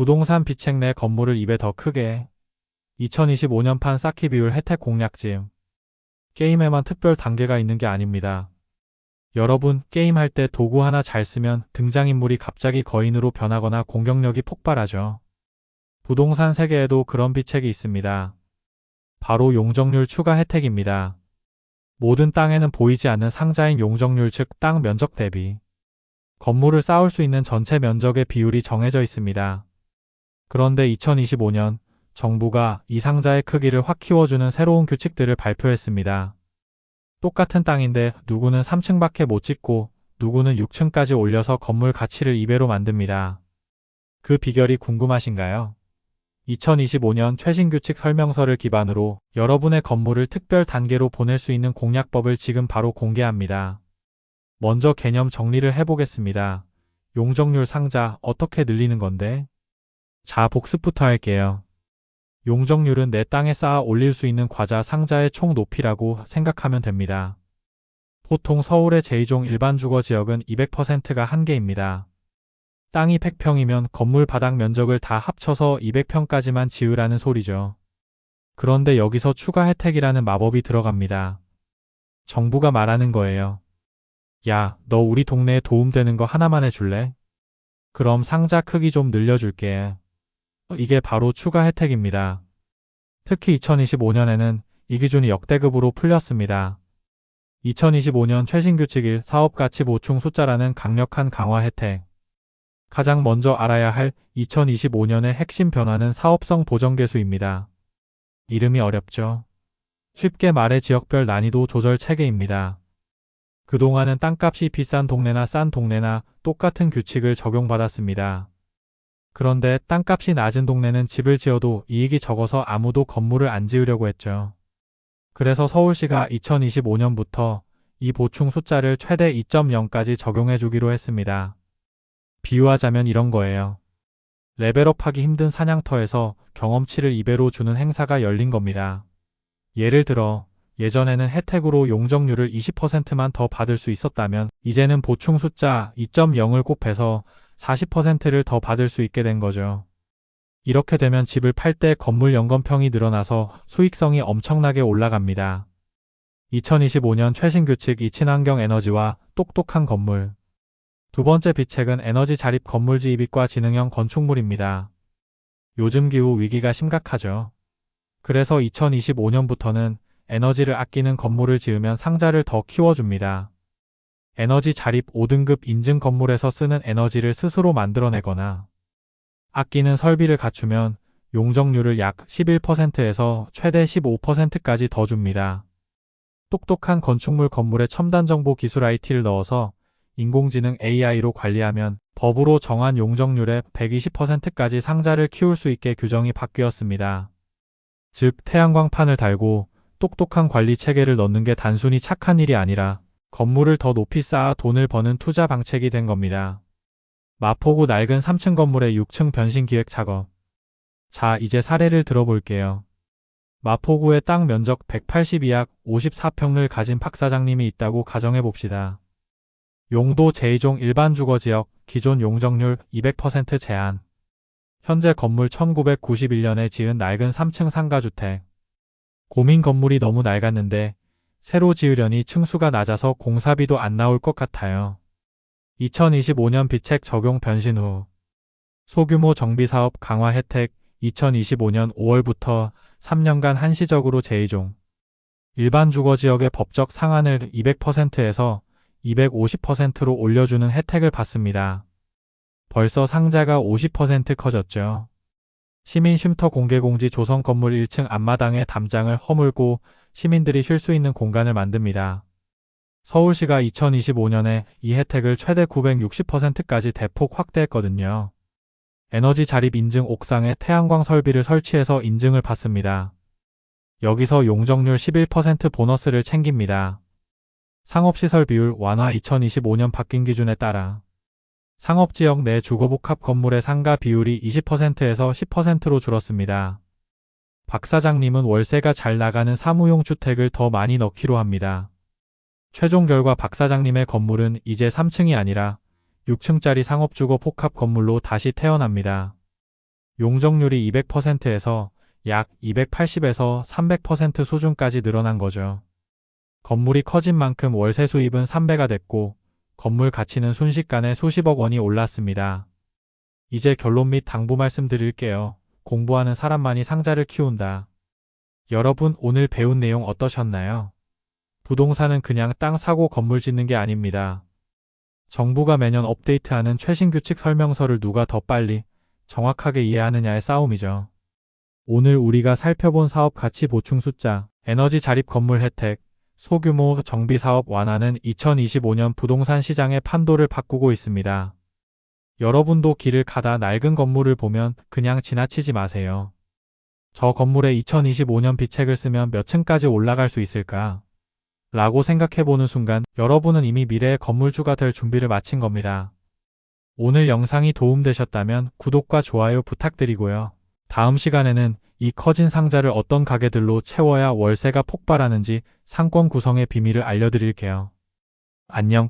부동산 비책 내 건물을 입에 더 크게. 2025년판 쌓기 비율 혜택 공략집. 게임에만 특별 단계가 있는 게 아닙니다. 여러분, 게임할 때 도구 하나 잘 쓰면 등장인물이 갑자기 거인으로 변하거나 공격력이 폭발하죠. 부동산 세계에도 그런 비책이 있습니다. 바로 용적률 추가 혜택입니다. 모든 땅에는 보이지 않는 상자인 용적률, 즉 땅 면적 대비 건물을 쌓을 수 있는 전체 면적의 비율이 정해져 있습니다. 그런데 2025년 정부가 이 상자의 크기를 확 키워주는 새로운 규칙들을 발표했습니다. 똑같은 땅인데 누구는 3층밖에 못 짓고 누구는 6층까지 올려서 건물 가치를 2배로 만듭니다. 그 비결이 궁금하신가요? 2025년 최신 규칙 설명서를 기반으로 여러분의 건물을 특별 단계로 보낼 수 있는 공략법을 지금 바로 공개합니다. 먼저 개념 정리를 해보겠습니다. 용적률 상자 어떻게 늘리는 건데? 자, 복습부터 할게요. 용적률은 내 땅에 쌓아 올릴 수 있는 과자 상자의 총 높이라고 생각하면 됩니다. 보통 서울의 제2종 일반 주거 지역은 200%가 한계입니다. 땅이 100평이면 건물 바닥 면적을 다 합쳐서 200평까지만 지으라는 소리죠. 그런데 여기서 추가 혜택이라는 마법이 들어갑니다. 정부가 말하는 거예요. 야, 너 우리 동네에 도움되는 거 하나만 해줄래? 그럼 상자 크기 좀 늘려줄게. 이게 바로 추가 혜택입니다. 특히 2025년에는 이 기준이 역대급으로 풀렸습니다. 2025년 최신 규칙 1 사업가치 보충 숫자라는 강력한 강화 혜택. 가장 먼저 알아야 할 2025년의 핵심 변화는 사업성 보정계수입니다. 이름이 어렵죠? 쉽게 말해 지역별 난이도 조절 체계입니다. 그동안은 땅값이 비싼 동네나 싼 동네나 똑같은 규칙을 적용받았습니다. 그런데 땅값이 낮은 동네는 집을 지어도 이익이 적어서 아무도 건물을 안 지으려고 했죠. 그래서 서울시가 2025년부터 이 보충 숫자를 최대 2.0까지 적용해 주기로 했습니다. 비유하자면 이런 거예요. 레벨업하기 힘든 사냥터에서 경험치를 2배로 주는 행사가 열린 겁니다. 예를 들어 예전에는 혜택으로 용적률을 20%만 더 받을 수 있었다면 이제는 보충 숫자 2.0을 곱해서 40%를 더 받을 수 있게 된 거죠. 이렇게 되면 집을 팔 때 건물 연건평이 늘어나서 수익성이 엄청나게 올라갑니다. 2025년 최신 규칙 2 친환경 에너지와 똑똑한 건물. 두 번째 비책은 에너지 자립 건물지 입입과 지능형 건축물입니다. 요즘 기후 위기가 심각하죠. 그래서 2025년부터는 에너지를 아끼는 건물을 지으면 상자를 더 키워줍니다. 에너지 자립 5등급 인증 건물에서 쓰는 에너지를 스스로 만들어내거나 아끼는 설비를 갖추면 용적률을 약 11%에서 최대 15%까지 더 줍니다. 똑똑한 건축물 건물에 첨단 정보 기술 IT를 넣어서 인공지능 AI로 관리하면 법으로 정한 용적률의 120%까지 상자를 키울 수 있게 규정이 바뀌었습니다. 즉, 태양광판을 달고 똑똑한 관리 체계를 넣는 게 단순히 착한 일이 아니라 건물을 더 높이 쌓아 돈을 버는 투자 방책이 된 겁니다. 마포구 낡은 3층 건물의 6층 변신 기획 작업. 자, 이제 사례를 들어볼게요. 마포구의 땅 면적 182약 54평을 가진 박 사장님이 있다고 가정해봅시다. 용도 제2종 일반 주거지역, 기존 용적률 200% 제한. 현재 건물 1991년에 지은 낡은 3층 상가주택. 고민 건물이 너무 낡았는데 새로 지으려니 층수가 낮아서 공사비도 안 나올 것 같아요. 2025년 비책 적용 변신 후 소규모 정비사업 강화 혜택. 2025년 5월부터 3년간 한시적으로 제2종 일반 주거지역의 법적 상한을 200%에서 250%로 올려주는 혜택을 받습니다. 벌써 상자가 50% 커졌죠. 시민 쉼터 공개공지 조성 건물 1층 앞마당에 담장을 허물고 시민들이 쉴 수 있는 공간을 만듭니다. 서울시가 2025년에 이 혜택을 최대 960%까지 대폭 확대했거든요. 에너지 자립 인증 옥상에 태양광 설비를 설치해서 인증을 받습니다. 여기서 용적률 11% 보너스를 챙깁니다. 상업시설 비율 완화. 2025년 바뀐 기준에 따라 상업지역 내 주거복합 건물의 상가 비율이 20%에서 10%로 줄었습니다. 박 사장님은 월세가 잘 나가는 사무용 주택을 더 많이 넣기로 합니다. 최종 결과 박 사장님의 건물은 이제 3층이 아니라 6층짜리 상업주거 복합 건물로 다시 태어납니다. 용적률이 200%에서 약 280에서 300% 수준까지 늘어난 거죠. 건물이 커진 만큼 월세 수입은 3배가 됐고 건물 가치는 순식간에 수십억 원이 올랐습니다. 이제 결론 및 당부 말씀드릴게요. 공부하는 사람만이 상자를 키운다. 여러분 오늘 배운 내용 어떠셨나요? 부동산은 그냥 땅 사고 건물 짓는 게 아닙니다. 정부가 매년 업데이트하는 최신 규칙 설명서를 누가 더 빨리 정확하게 이해하느냐의 싸움이죠. 오늘 우리가 살펴본 사업 가치 보충 숫자, 에너지 자립 건물 혜택, 소규모 정비 사업 완화는 2025년 부동산 시장의 판도를 바꾸고 있습니다. 여러분도 길을 가다 낡은 건물을 보면 그냥 지나치지 마세요. 저 건물에 2025년 비책을 쓰면 몇 층까지 올라갈 수 있을까? 라고 생각해보는 순간 여러분은 이미 미래의 건물주가 될 준비를 마친 겁니다. 오늘 영상이 도움되셨다면 구독과 좋아요 부탁드리고요. 다음 시간에는 이 커진 상자를 어떤 가게들로 채워야 월세가 폭발하는지 상권 구성의 비밀을 알려드릴게요. 안녕.